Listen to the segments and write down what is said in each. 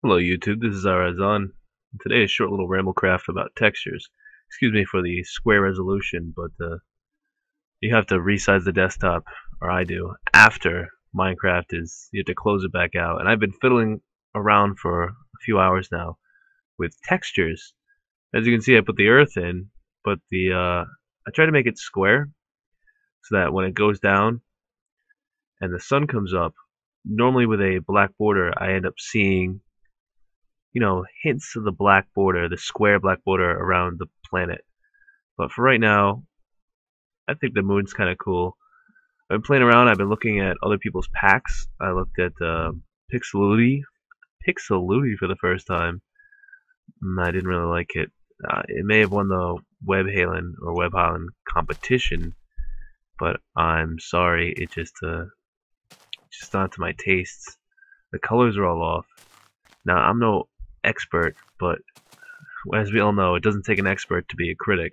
Hello YouTube, this is Iriseon. Today a short little Ramblecraft about textures. Excuse me for the square resolution, but you have to resize the desktop, or I do, after Minecraft you have to close it back out. And I've been fiddling around for a few hours now with textures. As you can see, I put the earth in, but I try to make it square so that when it goes down and the sun comes up, normally with a black border, I end up seeing hints of the black border, the square black border around the planet. But for right now, I think the moon's kind of cool. I've been playing around. I've been looking at other people's packs. I looked at Pixeluti for the first time. I didn't really like it. It may have won the Web Halen competition, but I'm sorry, it just not to my tastes. The colors are all off. Now I'm no expert, but as we all know, it doesn't take an expert to be a critic.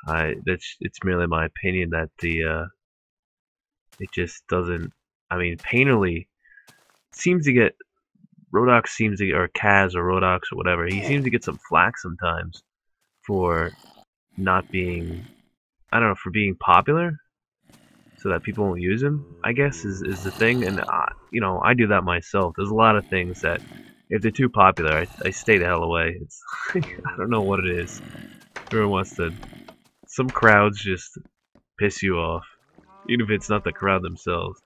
It's merely my opinion that it just doesn't. I mean, Painterly seems to get Rodox seems to, or Kaz or Rodox or whatever. He seems to get some flack sometimes for not being, I don't know, for being popular, so that people won't use him, I guess is the thing. And I do that myself. There's a lot of things that if they're too popular, I stay the hell away. It's I don't know what it is. Everyone wants to. Some crowds just piss you off, even if it's not the crowd themselves.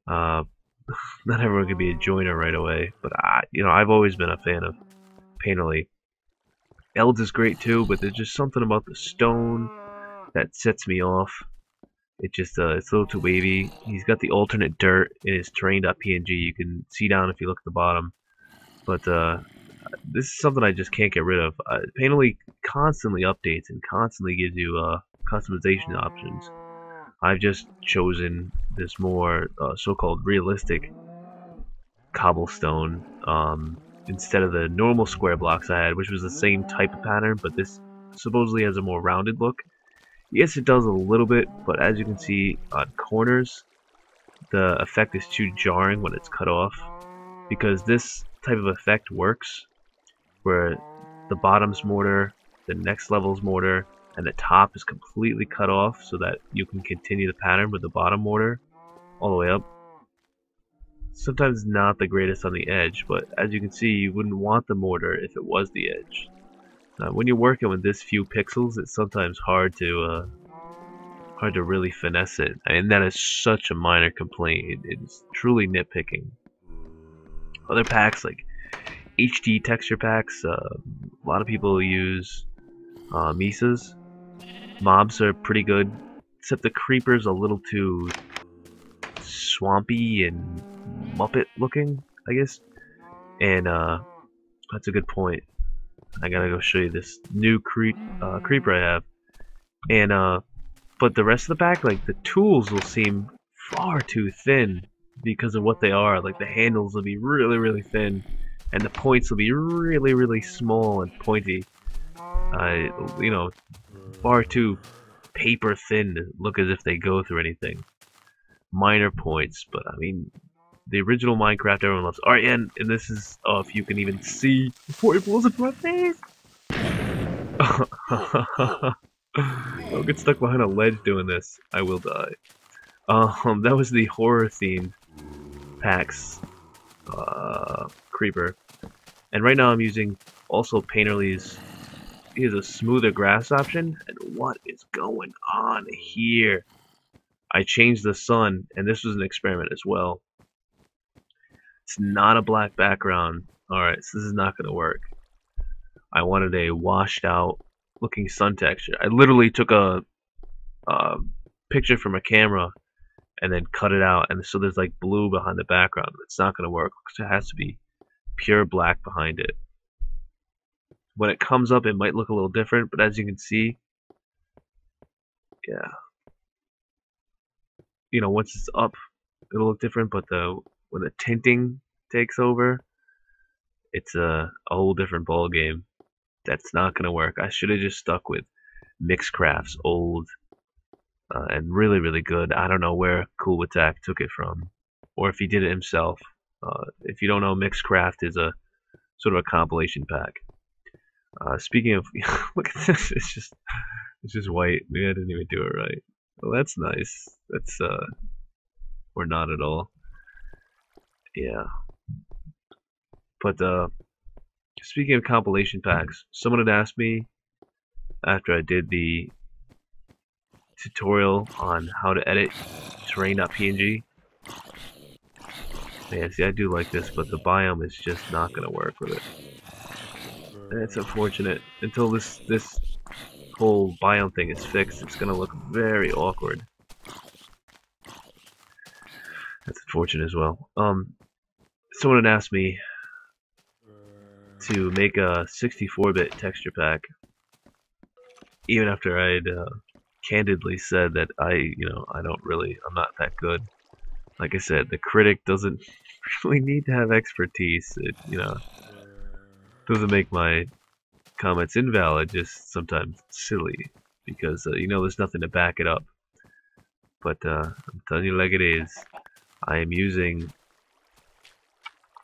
Not everyone can be a joiner right away, but I've always been a fan of Painterly. Eld is great too, but there's just something about the stone that sets me off. It just it's a little too wavy. He's got the alternate dirt in his terrain.png. You can see down if you look at the bottom. But this is something I just can't get rid of. Painterly constantly updates and constantly gives you customization options. I've just chosen this more so-called realistic cobblestone instead of the normal square blocks I had, which was the same type of pattern, but this supposedly has a more rounded look. Yes, it does a little bit, but as you can see on corners, the effect is too jarring when it's cut off, because this type of effect works where the bottom's mortar, the next level's mortar, and the top is completely cut off so that you can continue the pattern with the bottom mortar all the way up. Sometimes not the greatest on the edge, but as you can see, you wouldn't want the mortar if it was the edge. When you're working with this few pixels, it's sometimes hard to really finesse it, and that is such a minor complaint. It's truly nitpicking. Other packs like HD texture packs, a lot of people use Misas. Mobs are pretty good, except the creeper's a little too swampy and Muppet looking, I guess. And that's a good point. I gotta go show you this new creeper I have. And but the rest of the pack, like the tools will seem far too thin because of what they are. Like the handles will be really, really thin, and the points will be really, really small and pointy. Far too paper thin to look as if they go through anything. Minor points, but I mean, the original Minecraft everyone loves. Alright, and this is, if you can even see before it blows up my face! I'll get stuck behind a ledge doing this. I will die. That was the horror themed packs creeper. And right now I'm using also Painterly's. He has a smoother grass option, and what is going on here? I changed the sun, and this was an experiment as well. It's not a black background. Alright, so this is not going to work. I wanted a washed out looking sun texture. I literally took a picture from a camera and then cut it out, and so there's like blue behind the background. It's not going to work because it has to be pure black behind it. When it comes up, it might look a little different, but as you can see, yeah, once it's up, it'll look different. But when the tinting takes over, it's a whole different ball game. That's not gonna work. I should have just stuck with Mixcraft's old and really, really good. I don't know where Cool Attack took it from, or if he did it himself. If you don't know, Mixcraft is a sort of a compilation pack. Speaking of, look at this. It's just white. Maybe I didn't even do it right. Well, that's nice. That's or not at all. Yeah. But speaking of compilation packs, someone had asked me after I did the tutorial on how to edit terrain.png. Yeah, see, I do like this, but the biome is just not gonna work with it. And it's unfortunate. Until this whole biome thing is fixed, it's gonna look very awkward. That's unfortunate as well. Someone had asked me to make a 64-bit texture pack, even after I'd candidly said that I'm not that good. Like I said, the critic doesn't really need to have expertise. It, doesn't make my comments invalid, just sometimes silly, because there's nothing to back it up. But I'm telling you like it is. I am using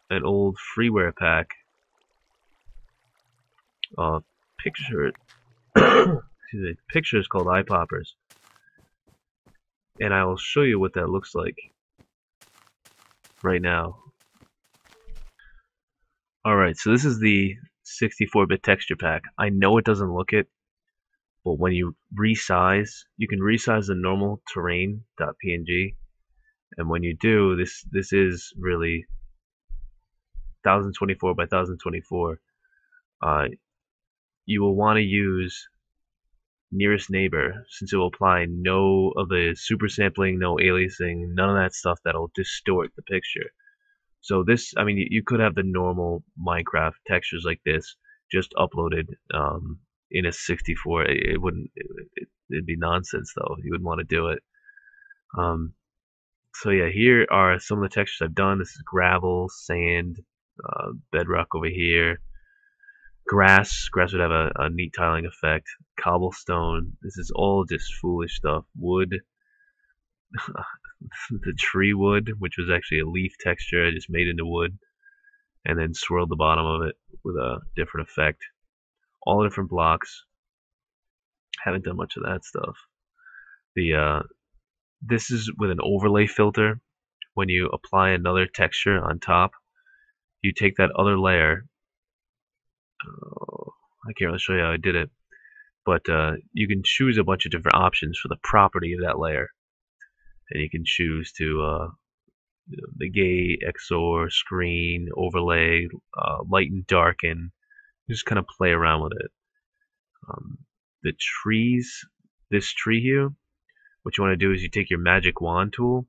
an old freeware pack. Picture pictures called eye poppers, and I will show you what that looks like right now. Alright, so this is the 64-bit texture pack. I know it doesn't look it, but when you resize, you can resize the normal terrain.png, and when you do, this is really 1024 by 1024. You will want to use nearest neighbor, since it will apply no of the super sampling, no aliasing, none of that stuff that'll distort the picture. So this, I mean, you could have the normal Minecraft textures like this just uploaded in a 64. It wouldn't. It'd be nonsense though. You wouldn't want to do it. So yeah, here are some of the textures I've done. This is gravel, sand, bedrock over here. Grass would have a neat tiling effect. Cobblestone. This is all just foolish stuff. Wood. The tree wood, which was actually a leaf texture I just made into wood, and then swirled the bottom of it with a different effect. All different blocks. Haven't done much of that stuff. This is with an overlay filter. When you apply another texture on top, you take that other layer. I can't really show you how I did it, but you can choose a bunch of different options for the property of that layer, and you can choose to negate, XOR, screen, overlay, lighten, darken. Just kind of play around with it. The trees, this tree here, what you want to do is you take your magic wand tool,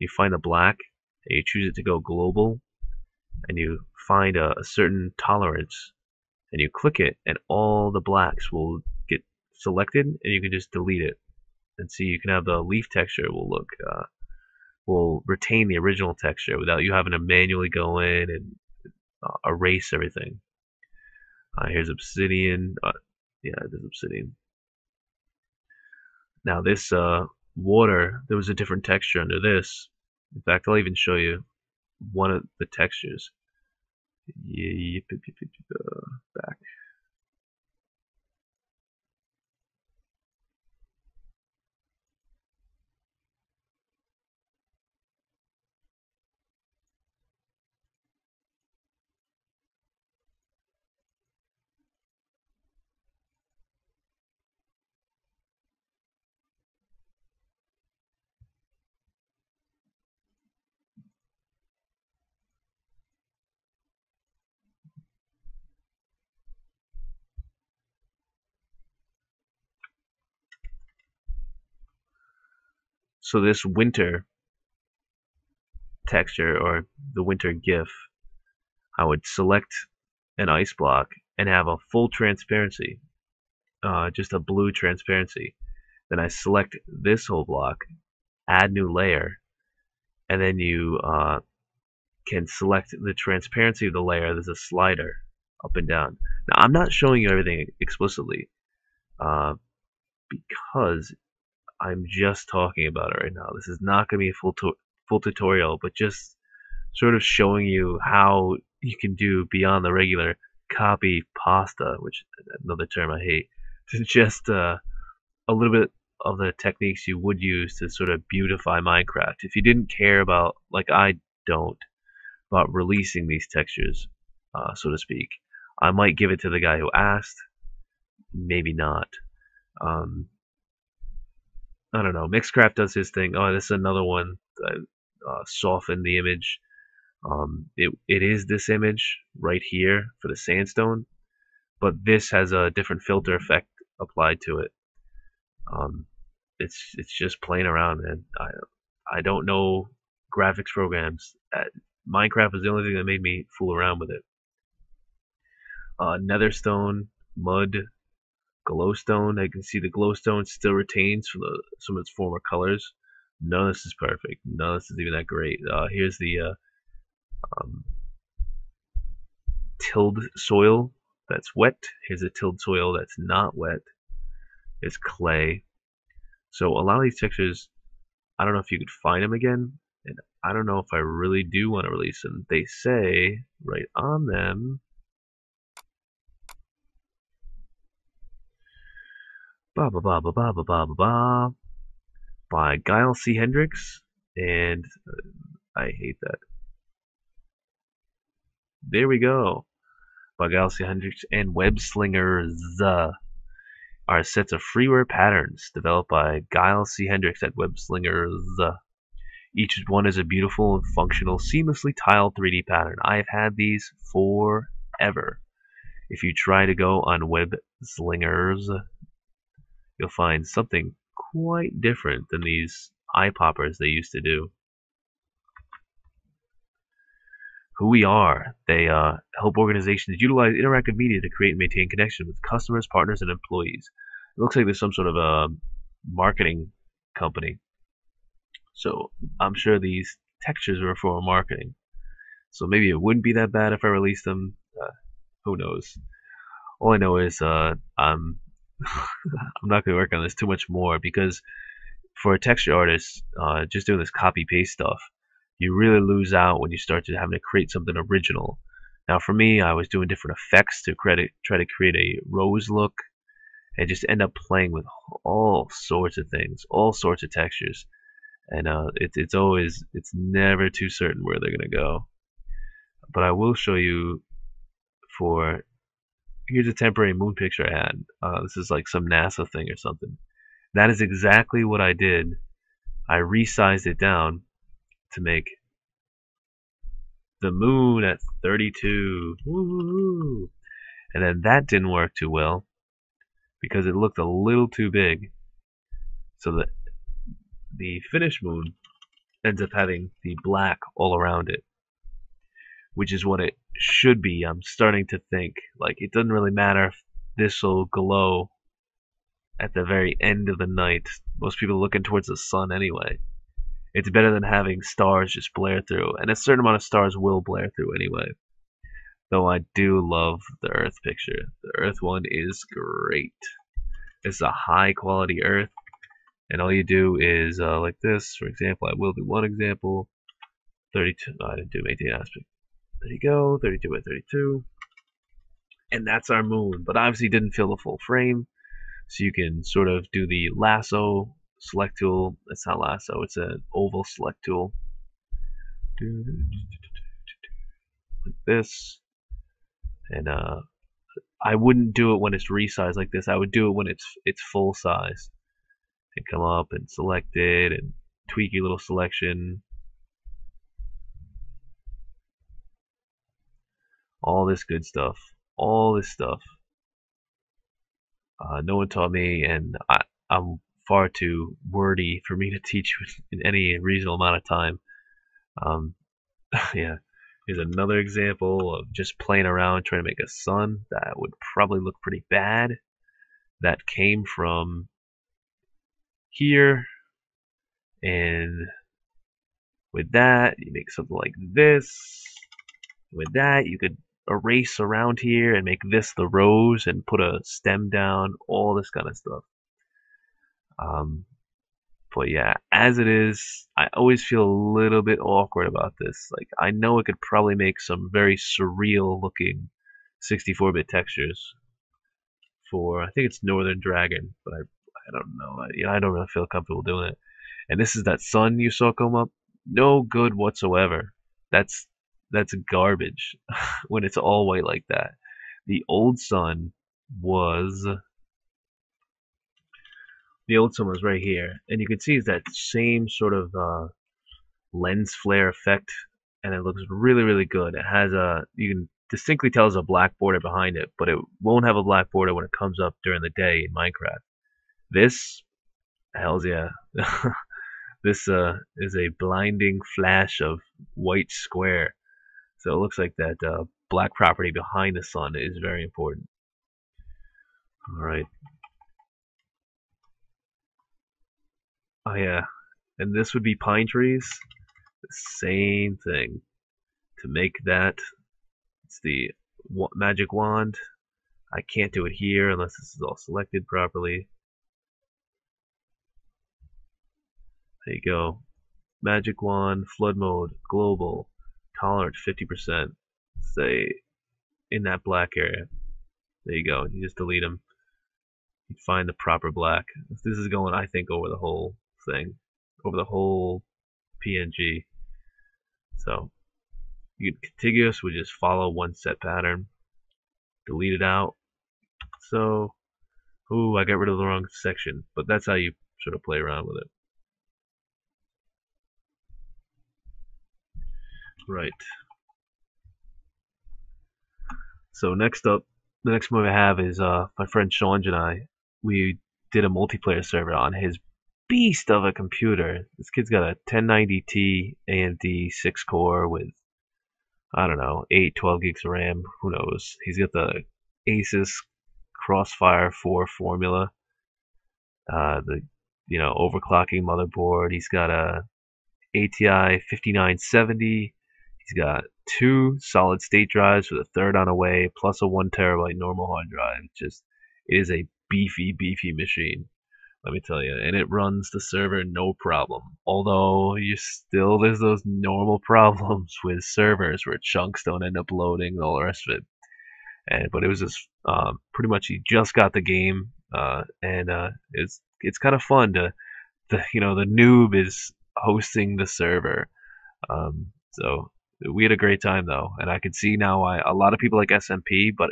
you find the black, and you choose it to go global, and you find a certain tolerance, and you click it, and all the blacks will get selected, and you can just delete it. And see, you can have the leaf texture will retain the original texture without you having to manually go in and erase everything. Here's obsidian. Yeah, there's obsidian. Now this water, there was a different texture under this. In fact, I'll even show you one of the textures. Back. So this winter texture, or the winter GIF, I would select an ice block and have a full transparency, just a blue transparency. Then I select this whole block, add new layer, and then you can select the transparency of the layer. There's a slider up and down. Now I'm not showing you everything explicitly because I'm just talking about it right now. This is not going to be a full tutorial, but just sort of showing you how you can do beyond the regular copy pasta, which is another term I hate, to just a little bit of the techniques you would use to sort of beautify Minecraft. If you didn't care about, like I don't, about releasing these textures, so to speak, I might give it to the guy who asked, maybe not. Um, I don't know. Mixcraft does his thing. Oh, this is another one that softened the image. It is this image right here for the sandstone, but this has a different filter effect applied to it. Um, it's just playing around, man. I don't know graphics programs. Minecraft was the only thing that made me fool around with it. Netherstone, mud, glowstone. I can see the glowstone still retains some of its former colors. None of this is perfect. None of this is even that great. Here's the um, tilled soil that's wet. Here's a tilled soil that's not wet. It's clay. So a lot of these textures, I don't know if you could find them again, and I don't know if I really do want to release them. They say right on them, ba ba ba ba ba ba ba ba ba, by Guile C. Hendricks, and I hate that. There we go. By Guile C. Hendricks and Web Slingers are sets of freeware patterns developed by Guile C. Hendricks at Web Slingers. Each one is a beautiful and functional, seamlessly tiled 3D pattern. I have had these forever. If you try to go on Web Slingers, you'll find something quite different than these eye poppers they used to do. Who we are. They help organizations utilize interactive media to create and maintain connection with customers, partners, and employees. It looks like there's some sort of a marketing company. So I'm sure these textures are for marketing. So maybe it wouldn't be that bad if I released them. Who knows? All I know is I'm I'm not going to work on this too much more because for a texture artist, just doing this copy paste stuff, you really lose out when you start to having to create something original. Now, for me, I was doing different effects to try to create a rose look, and just end up playing with all sorts of things, all sorts of textures, and it's never too certain where they're gonna go. But I will show you for here's a temporary moon picture I had. This is like some NASA thing or something. That is exactly what I did. I resized it down to make the moon at 32. Woo! And then that didn't work too well because it looked a little too big. So that the finished moon ends up having the black all around it, which is what it should be. I'm starting to think like it doesn't really matter if this will glow at the very end of the night. Most people are looking towards the sun anyway. It's better than having stars just blare through, and a certain amount of stars will blare through anyway. Though I do love the Earth picture. The Earth one is great. It's a high quality Earth, and all you do is like this. For example, I will do one example. 32. No, I didn't do maintain aspect. There you go. 32 by 32, and that's our moon. But obviously, didn't fill the full frame, so you can sort of do the lasso select tool. It's not lasso. It's an oval select tool. Like this, and I wouldn't do it when it's resized like this. I would do it when it's full size, and come up and select it and tweak your little selection. All this good stuff. All this stuff. No one taught me, and I'm far too wordy for me to teach in any reasonable amount of time. Yeah. Here's another example of just playing around trying to make a sun that would probably look pretty bad. That came from here, and with that you make something like this. With that you could erase around here and make this the rose and put a stem down, all this kind of stuff. But yeah, as it is, I always feel a little bit awkward about this. Like, I know it could probably make some very surreal looking 64-bit textures for, I think it's Northern Dragon, but I don't know. I don't really feel comfortable doing it. And this is that sun you saw come up. No good whatsoever. That's that's garbage when it's all white like that. The old sun was the old sun was right here, and you can see it's that same sort of lens flare effect, and it looks really really good. It has a you can distinctly tell there's a black border behind it, but it won't have a black border when it comes up during the day in Minecraft. This, hells yeah. This is a blinding flash of white square. So it looks like that black property behind the sun is very important. All right. Oh yeah. And this would be pine trees. The same thing. To make that, it's the magic wand. I can't do it here unless this is all selected properly. There you go. Magic wand, flood mode, global, tolerant 50%. Say in that black area. There you go. You just delete them. You find the proper black. This is going, I think, over the whole thing, over the whole PNG. So you get contiguous, we just follow one set pattern, delete it out. So, ooh, I got rid of the wrong section, but that's how you sort of play around with it. Right. So next up, the next move I have is my friend Sean and I. We did a multiplayer server on his beast of a computer. This kid's got a 1090T AMD 6 core with, I don't know, 8, 12 gigs of RAM. Who knows? He's got the Asus Crossfire 4 formula, the overclocking motherboard. He's got a ATI 5970. He's got two solid state drives with a third on the way, plus a 1 terabyte normal hard drive. It is a beefy machine, let me tell you, and it runs the server no problem. Although there's those normal problems with servers where chunks don't end up loading and all the rest of it. But it was just pretty much he just got the game, and it's kind of fun to the noob is hosting the server. So we had a great time though, and I can see now why a lot of people like SMP, but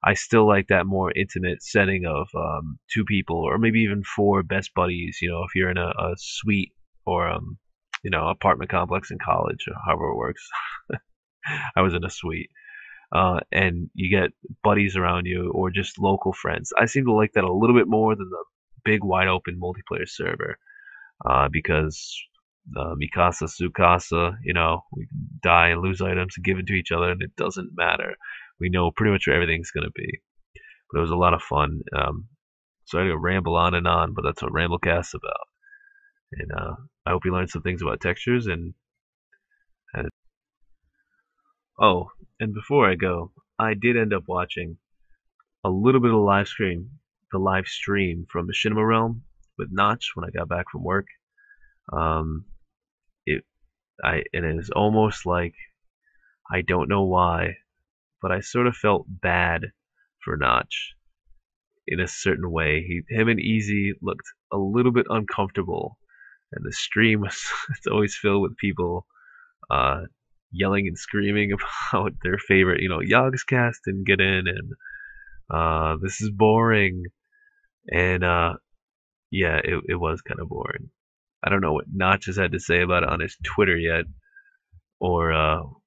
I still like that more intimate setting of two people or maybe even four best buddies. If you're in a suite or apartment complex in college or however it works. I was in a suite. And you get buddies around you or just local friends. I seem to like that a little bit more than the big wide open multiplayer server, because Mikasa Sukasa, we die and lose items and give it to each other, and it doesn't matter. We know pretty much where everything's gonna be. But it was a lot of fun. So I to ramble on and on, but that's what Ramblecast's about. And I hope you learned some things about textures and oh, and before I go, I did end up watching a little bit of the live stream from Machinima Realm with Notch when I got back from work. Um, and it is almost like I don't know why, but I sort of felt bad for Notch in a certain way. Him and Easy looked a little bit uncomfortable, and the stream was it's always filled with people yelling and screaming about their favorite, Yogscast didn't get in, and this is boring, and yeah, it was kind of boring. I don't know what Notch has had to say about it on his Twitter yet, or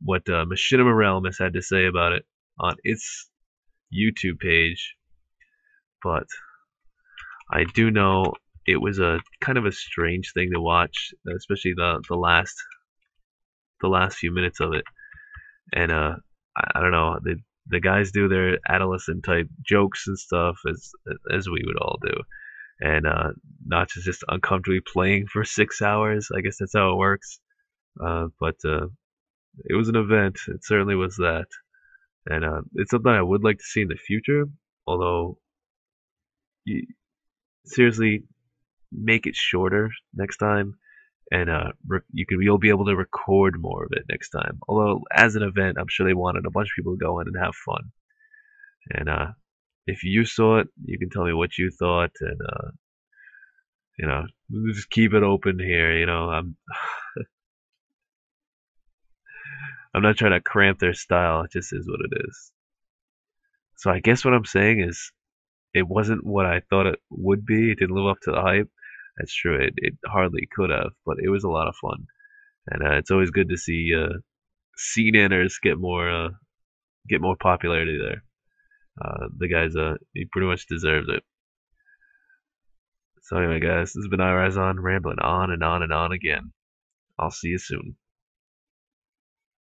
what Machinima Realm has had to say about it on its YouTube page, but I do know it was a kind of a strange thing to watch, especially the last few minutes of it, and I don't know, the guys do their adolescent type jokes and stuff as we would all do, and Notch is just uncomfortably playing for 6 hours. I guess that's how it works. But it was an event. It certainly was that, and it's something I would like to see in the future. Although, seriously, make it shorter next time, and you'll be able to record more of it next time. Although as an event, I'm sure they wanted a bunch of people to go in and have fun. And if you saw it, you can tell me what you thought, and we'll just keep it open here. I'm not trying to cramp their style. It just is what it is. So I guess what I'm saying is it wasn't what I thought it would be. It didn't live up to the hype. That's true. It hardly could have, but it was a lot of fun, and it's always good to see meanders get more popularity there. The guy's he pretty much deserves it. So anyway, guys, this has been Iriseon rambling on and on and on again. I'll see you soon.